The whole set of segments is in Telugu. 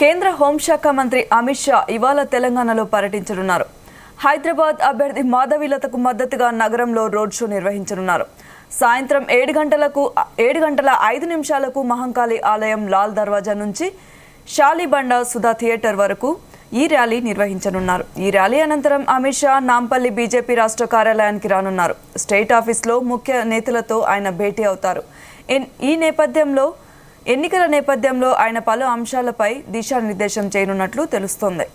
కేంద్ర హోంశాఖ మంత్రి అమిత్ షా ఇవాళ తెలంగాణలో పర్యటించనున్నారు. హైదరాబాద్ అభ్యర్థి మాధవీలతకు మద్దతుగా నగరంలో రోడ్ షో నిర్వహించనున్నారు. సాయంత్రం 7:05 మహంకాళి ఆలయం లాల్ దర్వాజా నుంచి షాలిబండ సుధా థియేటర్ వరకు ఈ ర్యాలీ నిర్వహించనున్నారు. ఈ ర్యాలీ అనంతరం అమిత్ షా నాంపల్లి బీజేపీ రాష్ట్ర కార్యాలయానికి రానున్నారు. స్టేట్ ఆఫీస్లో ముఖ్య నేతలతో ఆయన భేటీ అవుతారు. ఎన్నికల నేపథ్యంలో ఆయన పలు అంశాలపై దిశానిర్దేశం చేయనున్నట్లు తెలుస్తోంది.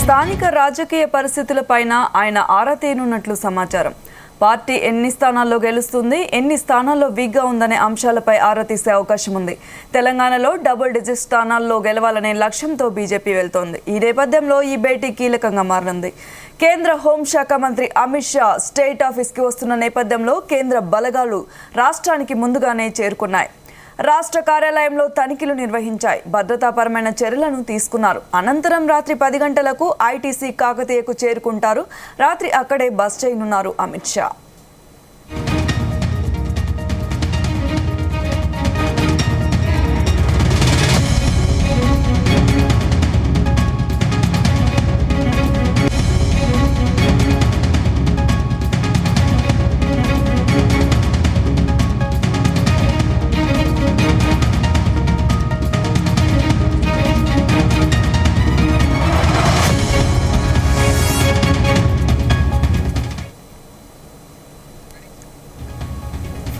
స్థానిక రాజకీయ పరిస్థితులపైన ఆయన ఆరా తీయనున్నట్లు సమాచారం. పార్టీ ఎన్ని స్థానాల్లో గెలుస్తుంది, ఎన్ని స్థానాల్లో వీక్గా ఉందనే అంశాలపై ఆరా తీసే అవకాశం ఉంది. తెలంగాణలో డబుల్ డిజిట్ స్థానాల్లో గెలవాలనే లక్ష్యంతో బీజేపీ వెళ్తోంది. ఈ నేపథ్యంలో ఈ భేటీ కీలకంగా మారనుంది. కేంద్ర హోంశాఖ మంత్రి అమిత్ షా స్టేట్ ఆఫీస్కి వస్తున్న నేపథ్యంలో కేంద్ర బలగాలు రాష్ట్రానికి ముందుగానే చేరుకున్నాయి. రాష్ట్ర కార్యాలయంలో తనిఖీలు నిర్వహించాయి. భద్రతాపరమైన చర్యలను తీసుకున్నారు. అనంతరం రాత్రి 10 గంటలకు ఐటీసీ కాకతీయకు చేరుకుంటారు. రాత్రి అక్కడే బస్ చేయనున్నారు అమిత్ షా.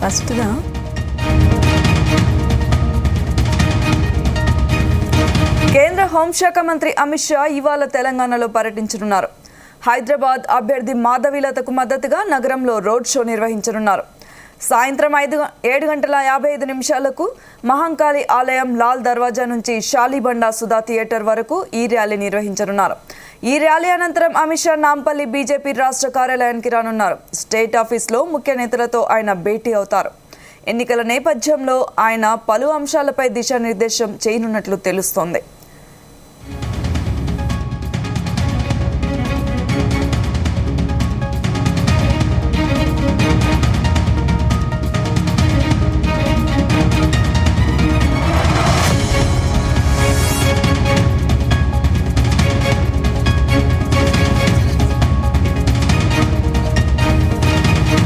ఫస్ట్గా కేంద్ర హోంశాఖ మంత్రి అమిత్ షా ఇవాళ తెలంగాణలో పర్యటించనున్నారు. హైదరాబాద్ అభ్యర్థి మాధవీలతకు మద్దతుగా నగరంలో రోడ్ షో నిర్వహించనున్నారు. సాయంత్రం 7:55 మహంకాళి ఆలయం లాల్ దర్వాజా నుంచి షాలిబండ సుధా థియేటర్ వరకు ఈ ర్యాలీ నిర్వహించనున్నారు. ఈ ర్యాలీ అనంతరం అమిత్ షా నాంపల్లి బీజేపీ రాష్ట్ర కార్యాలయానికి రానున్నారు. స్టేట్ ఆఫీస్లో ముఖ్య నేతలతో ఆయన భేటీ అవుతారు. ఎన్నికల నేపథ్యంలో ఆయన పలు అంశాలపై దిశానిర్దేశం చేయనున్నట్లు తెలుస్తోంది.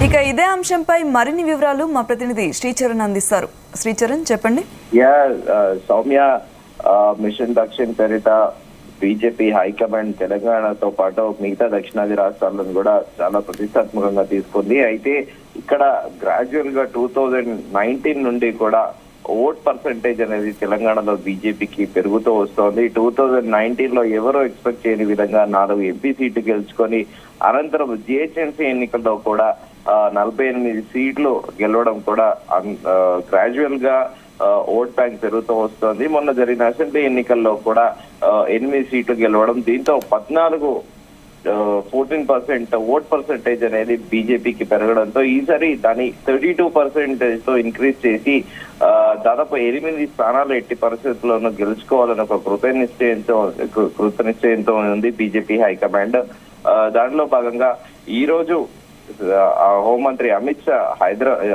ఇక ఇదే అంశంపై మరిన్ని వివరాలు మా ప్రతినిధి శ్రీచరణ్ అందిస్తారు. శ్రీచరణ్, చెప్పండి. సౌమ్య, మిషన్ దక్షిణ్ పేరిట బీజేపీ హైకమాండ్ తెలంగాణతో పాటు మిగతా దక్షిణాది రాష్ట్రాలను కూడా చాలా ప్రతిష్టాత్మకంగా తీసుకుంది. అయితే ఇక్కడ గ్రాడ్యువల్ గా 2019 నుండి కూడా ఓట్ పర్సెంటేజ్ అనేది తెలంగాణలో బీజేపీకి పెరుగుతూ వస్తోంది. 2019 లో ఎవరో ఎక్స్పెక్ట్ చేయని విధంగా 4 ఎంపీ సీట్లు గెలుచుకొని అనంతరం జిహెచ్ఎంసీ ఎన్నికల్లో కూడా 48 సీట్లు గెలవడం కూడా గ్రాడ్యువల్ గా ఓట్ బ్యాంక్ పెరుగుతూ వస్తోంది. మొన్న జరిగిన అసెంబ్లీ ఎన్నికల్లో కూడా 8 సీట్లు గెలవడం, దీంతో 14% ఓట్ పర్సెంటేజ్ అనేది బీజేపీకి పెరగడంతో ఈసారి దాన్ని 32% తో ఇంక్రీజ్ చేసి దాదాపు 8 స్థానాలు ఎట్టి పరిస్థితుల్లోనూ గెలుచుకోవాలని ఒక కృతనిశ్చయంతో ఉంది బీజేపీ హైకమాండ్. దానిలో భాగంగా ఈ రోజు హోంమంత్రి అమిత్ షా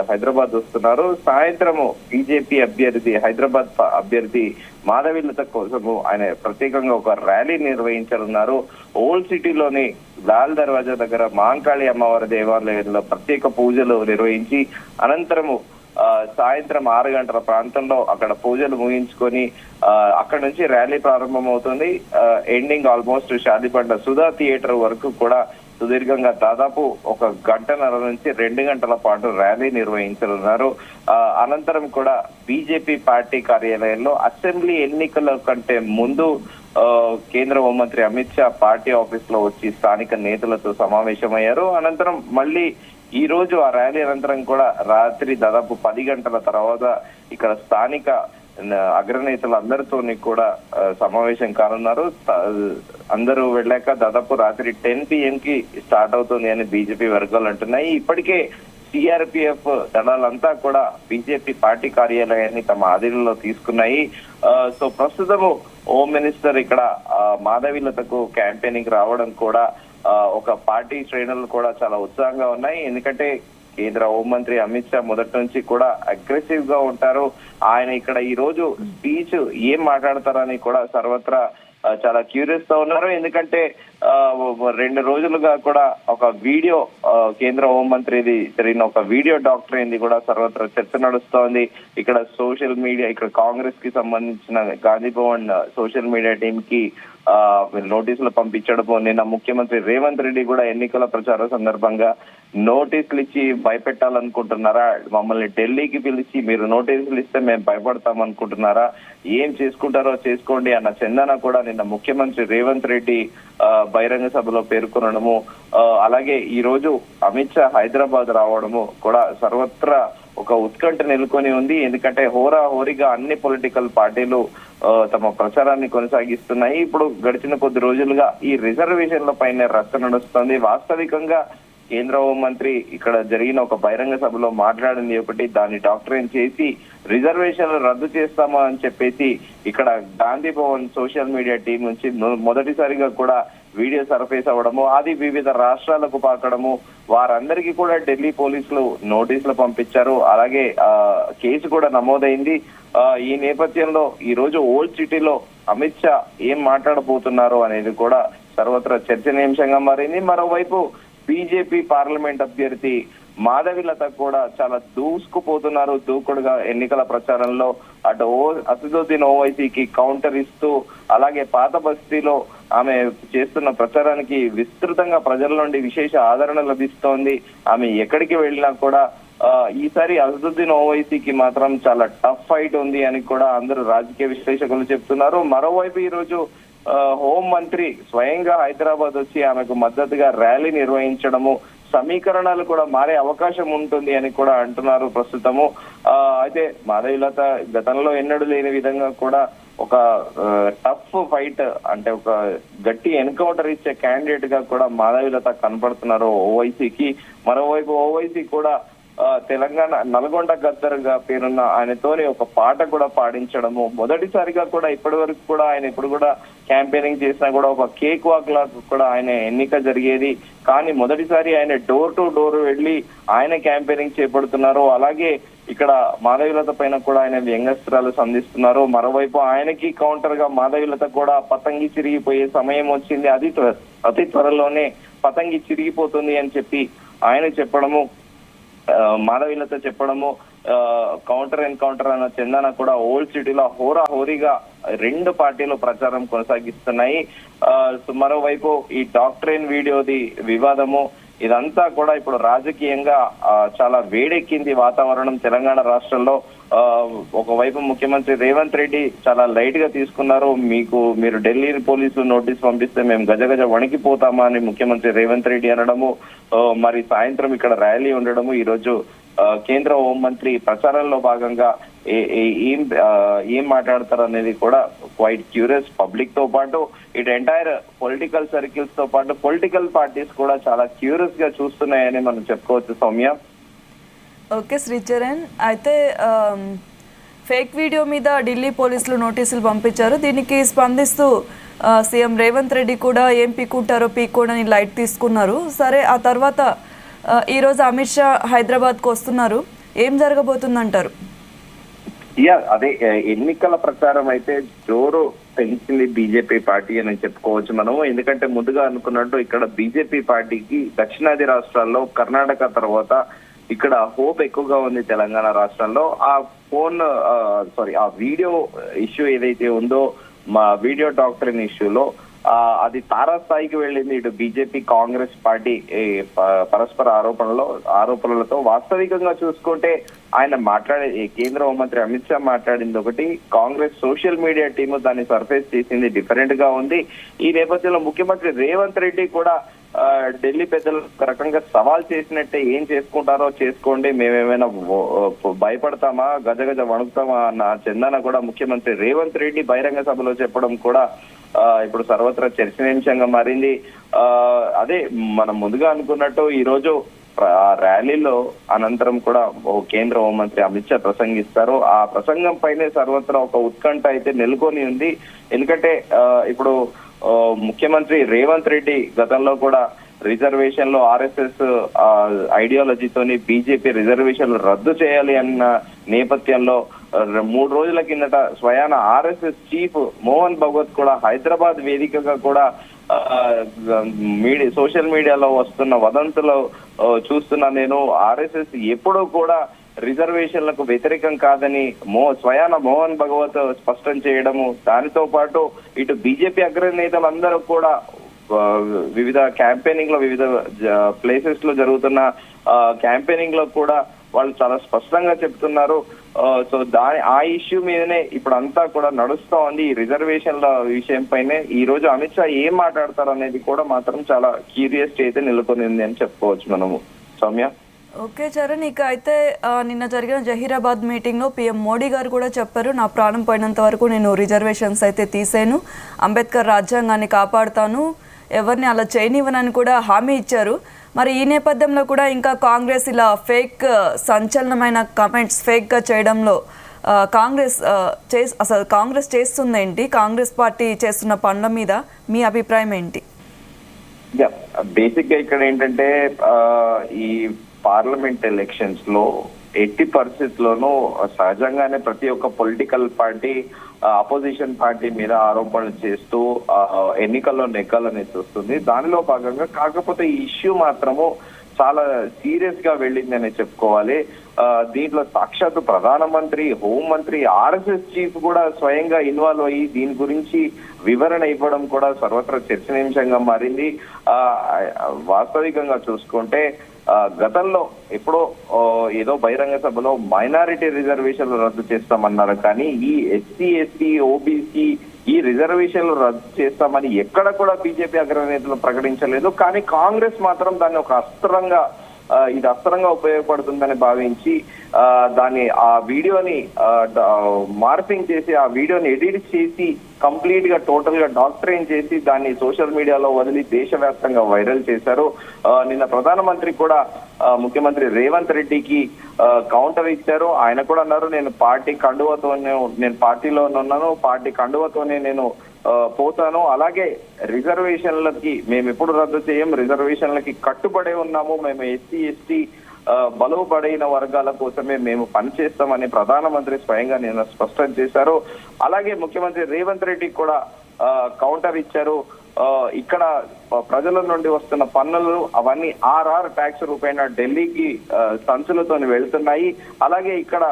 హైదరాబాద్ వస్తున్నారు. సాయంత్రము బీజేపీ అభ్యర్థి హైదరాబాద్ అభ్యర్థి మాధవీలత కోసము ఆయన ప్రత్యేకంగా ఒక ర్యాలీ నిర్వహించనున్నారు. ఓల్డ్ సిటీలోని లాల్ దర్వాజా దగ్గర మహంకాళి అమ్మవారి దేవాలయంలో ప్రత్యేక పూజలు నిర్వహించి అనంతరము సాయంత్రం 6 గంటల ప్రాంతంలో అక్కడ పూజలు ముగించుకొని అక్కడ నుంచి ర్యాలీ ప్రారంభమవుతుంది. Ending almost Shalibanda Sudha theatre వరకు కూడా సుదీర్ఘంగా దాదాపు 1 గంటన్నర నుంచి 2 గంటల పాటు ర్యాలీ నిర్వహించనున్నారు. అనంతరం కూడా బీజేపీ పార్టీ కార్యాలయంలో అసెంబ్లీ ఎన్నికల కంటే ముందు కేంద్ర హోంమంత్రి అమిత్ షా పార్టీ ఆఫీస్ లో వచ్చి స్థానిక నేతలతో సమావేశమయ్యారు. అనంతరం మళ్ళీ ఈ రోజు ఆ ర్యాలీ అనంతరం కూడా రాత్రి దాదాపు 10 గంటల తర్వాత ఇక్కడ స్థానిక అగ్రనేతలందరితోని కూడా సమావేశం కానున్నారు. అందరూ వెళ్ళాక దాదాపు రాత్రి 10 PM కి స్టార్ట్ అవుతుంది అని బీజేపీ వర్గాలు అంటున్నాయి. ఇప్పటికే సిఆర్పిఎఫ్ దళాలంతా కూడా బీజేపీ పార్టీ కార్యాలయాన్ని తమ ఆధీనంలో తీసుకున్నాయి. సో ప్రస్తుతము హోమ్ మినిస్టర్ ఇక్కడ మాధవీలతకు క్యాంపెయినింగ్ రావడం కూడా ఒక పార్టీ శ్రేణులు కూడా చాలా ఉత్సాహంగా ఉన్నాయి. ఎందుకంటే కేంద్ర హోంమంత్రి అమిత్ షా మొదటి నుంచి కూడా అగ్రెసివ్ గా ఉంటారు. ఆయన ఇక్కడ ఈ రోజు స్పీచ్ ఏం మాట్లాడతారని కూడా సర్వత్రా చాలా క్యూరియస్ గా ఉన్నారు. ఎందుకంటే 2 రోజులుగా కూడా ఒక వీడియో కేంద్ర హోంమంత్రిది జరిగిన ఒక వీడియో డాక్టర్ అయింది కూడా సర్వత్రా చర్చ నడుస్తోంది. ఇక్కడ సోషల్ మీడియా, ఇక్కడ కాంగ్రెస్ కి సంబంధించిన Gandhi Bhavan social media team కి నోటీసులు పంపించడము, నిన్న ముఖ్యమంత్రి రేవంత్ రెడ్డి కూడా ఎన్నికల ప్రచార సందర్భంగా నోటీసులు ఇచ్చి భయపెట్టాలనుకుంటున్నారా, మమ్మల్ని ఢిల్లీకి పిలిచి మీరు నోటీసులు ఇస్తే మేము భయపడతాం అనుకుంటున్నారా, ఏం చేసుకుంటారో చేసుకోండి అన్న చందన కూడా నిన్న ముఖ్యమంత్రి రేవంత్ రెడ్డి బహిరంగ సభలో పేర్కొనడము, అలాగే ఈ రోజు అమిత్ షా హైదరాబాద్ రావడము కూడా సర్వత్రా ఒక ఉత్కంఠ నెలకొని ఉంది. ఎందుకంటే హోరాహోరీగా అన్ని పొలిటికల్ పార్టీలు తమ ప్రచారాన్ని కొనసాగిస్తున్నాయి. ఇప్పుడు గడిచిన కొద్ది రోజులుగా ఈ రిజర్వేషన్ల పైన రచ్చ నడుస్తుంది. వాస్తవికంగా కేంద్ర హోంమంత్రి ఇక్కడ జరిగిన ఒక బహిరంగ సభలో మాట్లాడింది ఒకటి, దాన్ని డాక్టరేట్ చేసి రిజర్వేషన్లు రద్దు చేస్తామా అని చెప్పేసి ఇక్కడ Gandhi Bhavan social media team నుంచి మొదటిసారిగా కూడా వీడియో సర్ఫేస్ అవ్వడము, అది వివిధ రాష్ట్రాలకు పాకడము, వారందరికీ కూడా ఢిల్లీ పోలీసులు నోటీసులు పంపించారు. అలాగే కేసు కూడా నమోదైంది. ఈ నేపథ్యంలో ఈ రోజు ఓల్డ్ సిటీలో అమిత్ షా ఏం మాట్లాడబోతున్నారు అనేది కూడా సర్వత్రా చర్చనీయాంశంగా మారింది. మరోవైపు బీజేపీ పార్లమెంట్ అభ్యర్థి మాధవీలత కూడా చాలా దూసుకుపోతున్నారు దూకుడుగా ఎన్నికల ప్రచారంలో. అటు అసదుద్దీన్ ఓవైసీకి కౌంటర్ ఇస్తూ, అలాగే పాత బస్తీలో ఆమె చేస్తున్న ప్రచారానికి విస్తృతంగా ప్రజల నుండి విశేష ఆదరణ లభిస్తోంది. ఆమె ఎక్కడికి వెళ్ళినా కూడా ఈసారి అసదుద్దీన్ ఓవైసీకి మాత్రం చాలా టఫ్ ఫైట్ ఉంది అని కూడా అందరూ రాజకీయ విశ్లేషకులు చెప్తున్నారు. మరోవైపు ఈ రోజు హోం మంత్రి స్వయంగా హైదరాబాద్ వచ్చి ఆమెకు మద్దతుగా ర్యాలీ నిర్వహించడము, సమీకరణాలు కూడా మారే అవకాశం ఉంటుంది అని కూడా అంటున్నారు ప్రస్తుతము. అయితే మాధవీలత గతంలో ఎన్నడూ లేని విధంగా కూడా ఒక టఫ్ ఫైట్, అంటే ఒక గట్టి ఎన్కౌంటర్ ఇచ్చే క్యాండిడేట్ గా కూడా మాధవీలత కనపడుతున్నారు ఓవైసీకి. మరోవైపు ఓవైసీ కూడా తెలంగాణ నల్గొండ గద్దరుగా పేరున్న ఆయనతోని ఒక పాట కూడా పాడించడము, మొదటిసారిగా కూడా ఇప్పటి వరకు కూడా ఆయన ఇప్పుడు కూడా క్యాంపెయినింగ్ చేసినా కూడా ఒక కేక్ వాక్ లా కూడా ఆయన ఎన్నిక జరిగేది. కానీ మొదటిసారి ఆయన డోర్ టు డోర్ వెళ్లి ఆయన క్యాంపెయినింగ్ చేపడుతున్నారు. అలాగే ఇక్కడ మాధవీలత పైన కూడా ఆయన వ్యంగ్యాస్త్రాలు సంధిస్తున్నారు. మరోవైపు ఆయనకి కౌంటర్ గా మాధవీలత కూడా పతంగి చిరిగిపోయే సమయం వచ్చింది, అతి త్వరలోనే పతంగి చిరిగిపోతుంది అని చెప్పి ఆయన చెప్పడము, మాధవీలత చెప్పడము, కౌంటర్ ఎన్కౌంటర్ అన్న చందన కూడా ఓల్డ్ సిటీలో హోరాహోరీగా 2 పార్టీలు ప్రచారం కొనసాగిస్తున్నాయి. మరోవైపు ఈ డాక్టరేన్ వీడియోది వివాదము, ఇదంతా కూడా ఇప్పుడు రాజకీయంగా చాలా వేడెక్కింది వాతావరణం తెలంగాణ రాష్ట్రంలో. ఒకవైపు ముఖ్యమంత్రి రేవంత్ రెడ్డి చాలా లైట్ గా తీసుకున్నారు. మీరు ఢిల్లీ పోలీసులు నోటీస్ పంపిస్తే మేము గజగజ వణికిపోతామా అని ముఖ్యమంత్రి రేవంత్ రెడ్డి అనడము, మరి సాయంత్రం ఇక్కడ ర్యాలీ ఉండడము, ఈ రోజు కేంద్ర హోంమంత్రి ప్రచారంలో భాగంగా ఏం మాట్లాడతారు అనేది కూడా క్వైట్ క్యూరియస్. పబ్లిక్ తో పాటు ఇటు ఎంటైర్ పొలిటికల్ సర్కిల్స్ తో పాటు పొలిటికల్ పార్టీస్ కూడా చాలా క్యూరియస్ గా చూస్తున్నాయని మనం చెప్పుకోవచ్చు సౌమ్య. ఓకే శ్రీచరణ్, అయితే ఫేక్ వీడియో మీద ఢిల్లీ పోలీసులు నోటీసులు పంపించారు. దీనికి స్పందిస్తూ సీఎం రేవంత్ రెడ్డి కూడా ఏం పీక్కుంటారో పీక్కోడని లైట్ తీసుకున్నారు. సరే, ఆ తర్వాత ఈరోజు అమిత్ షా హైదరాబాద్కు వస్తున్నారు, ఏం జరగబోతుందంటారు? అదే ఎన్నికల ప్రచారం అయితే జోరు పెంచింది బీజేపీ పార్టీ అని చెప్పుకోవచ్చు మనము. ఎందుకంటే ముందుగా అనుకున్నట్టు ఇక్కడ బీజేపీ పార్టీకి దక్షిణాది రాష్ట్రాల్లో కర్ణాటక తర్వాత ఇక్కడ హోప్ ఎక్కువగా ఉంది తెలంగాణ రాష్ట్రంలో. ఆ వీడియో ఇష్యూ ఏదైతే ఉందో, మా వీడియో డాక్టరీన్ ఇష్యూలో అది తారాస్థాయికి వెళ్ళింది. ఇటు బీజేపీ కాంగ్రెస్ పార్టీ పరస్పర ఆరోపణలతో వాస్తవికంగా చూసుకుంటే ఆయన కేంద్ర హోంమంత్రి అమిత్ షా మాట్లాడింది ఒకటి, కాంగ్రెస్ సోషల్ మీడియా టీము దాన్ని సర్ఫేస్ చేసింది డిఫరెంట్ గా ఉంది. ఈ నేపథ్యంలో ముఖ్యమంత్రి రేవంత్ రెడ్డి కూడా ఢిల్లీ పెద్దలు ఒక రకంగా సవాల్ చేసినట్టే, ఏం చేసుకుంటారో చేసుకోండి, మేమేమైనా భయపడతామా, గజగజ వణుకుతామా అన్న చందన కూడా ముఖ్యమంత్రి రేవంత్ రెడ్డి బహిరంగ సభలో చెప్పడం కూడా ఇప్పుడు సర్వత్రా చర్చనీయాంశంగా మారింది. అదే మనం ముందుగా అనుకున్నట్టు ఈ రోజు ఆ ర్యాలీలో అనంతరం కూడా కేంద్ర హోంమంత్రి అమిత్ షా ప్రసంగిస్తారు. ఆ ప్రసంగం పైనే సర్వత్రా ఒక ఉత్కంఠ అయితే నెలకొని ఉంది. ఎందుకంటే ఇప్పుడు ముఖ్యమంత్రి రేవంత్ రెడ్డి గతంలో కూడా రిజర్వేషన్ లో RSS ఐడియాలజీతోని బీజేపీ రిజర్వేషన్లు రద్దు చేయాలి అన్న నేపథ్యంలో 3 రోజుల కిందట స్వయాన RSS చీఫ్ మోహన్ భగవత్ కూడా హైదరాబాద్ వేదికగా కూడా సోషల్ మీడియాలో వస్తున్న వదంతులు చూస్తున్నా నేను. RSS ఎప్పుడూ కూడా రిజర్వేషన్లకు వ్యతిరేకం కాదని స్వయాన మోహన్ భగవత్ స్పష్టం చేయడము, దానితో పాటు ఇటు బీజేపీ అగ్రనేతలందరూ కూడా వివిధ క్యాంపెయినింగ్ లో వివిధ ప్లేసెస్ లో జరుగుతున్న క్యాంపెయినింగ్ లో కూడా వాళ్ళు చాలా స్పష్టంగా చెప్తున్నారు. సో ఆ ఇష్యూ మీదనే ఇప్పుడు అంతా కూడా నడుస్తా ఉంది. ఈ రిజర్వేషన్ల విషయం పైనే ఈ రోజు అమిత్ షా ఏం మాట్లాడతారు అనేది కూడా మాత్రం చాలా క్యూరియాసిటీ అయితే నెలకొనింది అని చెప్పుకోవచ్చు మనము. సౌమ్య. ఓకే చరణ్, ఇక అయితే నిన్న జరిగిన జహీరాబాద్ మీటింగ్లో PM మోడీ గారు కూడా చెప్పారు, నా ప్రాణం పోయినంత వరకు నేను రిజర్వేషన్స్ అయితే తీసాను, అంబేద్కర్ రాజ్యాంగాన్ని కాపాడుతాను, ఎవరిని అలా చేయనివ్వనని కూడా హామీ ఇచ్చారు. మరి ఈ నేపథ్యంలో కూడా ఇంకా కాంగ్రెస్ ఇలా ఫేక్ సంచలనమైన కమెంట్స్ ఫేక్గా చేయడంలో అసలు కాంగ్రెస్ చేస్తుందేంటి, కాంగ్రెస్ పార్టీ చేస్తున్న పనుల మీద మీ అభిప్రాయం ఏంటి? బేసిక్ గా ఇక్కడ ఏంటంటే ఈ పార్లమెంట్ ఎలక్షన్స్ లో ఎట్టి పరిస్థితుల్లోనూ సహజంగానే ప్రతి ఒక్క పొలిటికల్ పార్టీ అపోజిషన్ పార్టీ మీద ఆరోపణలు చేస్తూ ఎన్నికల్లో నెగ్గాలని చూస్తుంది. దానిలో భాగంగా కాకపోతే ఈ ఇష్యూ మాత్రము చాలా సీరియస్ గా వెళ్ళిందని చెప్పుకోవాలి. దీంట్లో సాక్షాత్తు ప్రధానమంత్రి, హోంమంత్రి, RSS చీఫ్ కూడా స్వయంగా ఇన్వాల్వ్ అయ్యి దీని గురించి వివరణ ఇవ్వడం కూడా సర్వత్రా చర్చనీయాంశంగా మారింది. వాస్తవికంగా చూసుకుంటే గతంలో ఎప్పుడో ఏదో బహిరంగ సభలో మైనారిటీ రిజర్వేషన్లు రద్దు చేస్తామన్నారు, కానీ ఈ SC, ST, OBC ఈ రిజర్వేషన్లు రద్దు చేస్తామని ఎక్కడ కూడా బీజేపీ అగ్రనేతలు ప్రకటించలేదు. కానీ కాంగ్రెస్ మాత్రం దాన్ని ఒక ఇది అస్త్రంగా ఉపయోగపడుతుందని భావించి దాన్ని ఆ వీడియోని మార్పింగ్ చేసి ఆ వీడియోని ఎడిట్ చేసి కంప్లీట్ గా టోటల్ గా డాక్టరైన్ చేసి దాన్ని సోషల్ మీడియాలో వదిలి దేశవ్యాప్తంగా వైరల్ చేశారు. నిన్న ప్రధానమంత్రి కూడా ముఖ్యమంత్రి రేవంత్ రెడ్డికి కౌంటర్ ఇచ్చారు. ఆయన కూడా అన్నారు, నేను పార్టీలో ఉన్నాను, పార్టీ కండువతోనే నేను పోతాను, అలాగే రిజర్వేషన్లకి మేము ఎప్పుడు రద్దు చేయం, రిజర్వేషన్లకి కట్టుబడే ఉన్నాము, మేము SC, ST బలువబడిన వర్గాల కోసమే మేము పనిచేస్తామని ప్రధానమంత్రి స్వయంగా నిన్న స్పష్టం చేశారు. అలాగే ముఖ్యమంత్రి రేవంత్ రెడ్డి కూడా కౌంటర్ ఇచ్చారు. ఇక్కడ ప్రజల నుండి వస్తున్న పన్నులు అవన్నీ RR ట్యాక్స్ రూపేణ ఢిల్లీకి సంచులతో వెళ్తున్నాయి. అలాగే ఇక్కడ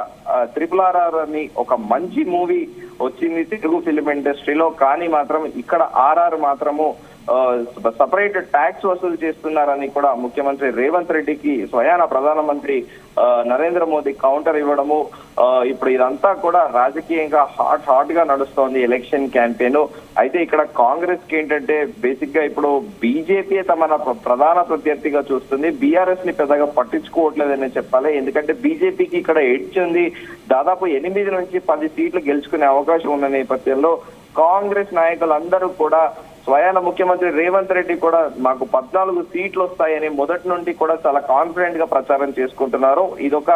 RRR అని ఒక మంచి మూవీ వచ్చింది తెలుగు ఫిలిం ఇండస్ట్రీలో, కానీ మాత్రం ఇక్కడ RR మాత్రము సపరేట్ ట్యాక్స్ వసూలు చేస్తున్నారని కూడా ముఖ్యమంత్రి రేవంత్ రెడ్డికి స్వయాన ప్రధానమంత్రి నరేంద్ర మోదీ కౌంటర్ ఇవ్వడము. ఇప్పుడు ఇదంతా కూడా రాజకీయంగా హాట్ గా నడుస్తోంది ఎలక్షన్ క్యాంపెయిన్. అయితే ఇక్కడ కాంగ్రెస్ కి ఏంటంటే బేసిక్ గా ఇప్పుడు బీజేపీ తమ ప్రధాన ప్రత్యర్థిగా చూస్తుంది, BRS ని పెద్దగా పట్టించుకోవట్లేదని చెప్పాలి. ఎందుకంటే బీజేపీకి ఇక్కడ ఎడ్జ్ ఉంది, దాదాపు 8 నుంచి 10 సీట్లు గెలుచుకునే అవకాశం ఉన్న నేపథ్యంలో కాంగ్రెస్ నాయకులందరూ కూడా స్వయాన ముఖ్యమంత్రి రేవంత్ రెడ్డి కూడా మాకు 14 సీట్లు వస్తాయని మొదటి నుండి కూడా చాలా కాన్ఫిడెంట్ గా ప్రచారం చేసుకుంటున్నారు. ఇదొక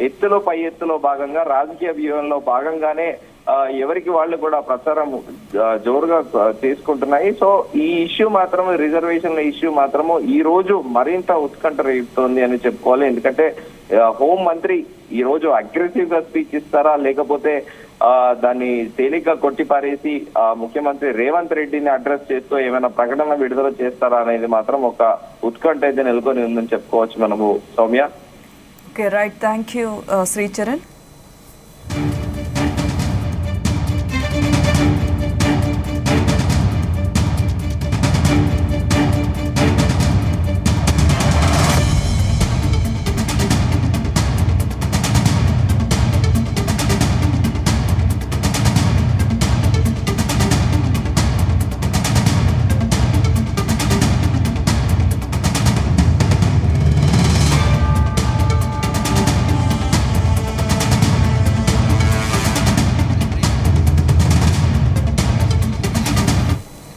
ఎత్తులో పై ఎత్తులో భాగంగా రాజకీయ వ్యూహంలో భాగంగానే ఎవరికి వాళ్ళు కూడా ప్రచారం జోరుగా చేసుకుంటున్నాయి. సో ఈ ఇష్యూ మాత్రం రిజర్వేషన్ల ఇష్యూ మాత్రము ఈ రోజు మరింత ఉత్కంఠ రేపుతోంది అని చెప్పుకోవాలి. ఎందుకంటే హోం మంత్రి ఈ రోజు అగ్రెసివ్ గా స్పీచ్ ఇస్తారా, లేకపోతే దాన్ని తేలిగ్గా కొట్టిపారేసి ముఖ్యమంత్రి రేవంత్ రెడ్డిని అడ్రస్ చేస్తూ ఏమైనా ప్రకటన విడుదల చేస్తారా అనేది మాత్రం ఒక ఉత్కంఠ అయితే నెలకొని ఉందని చెప్పుకోవచ్చు మనము. Soumya. Okay right, thank you Sricharan.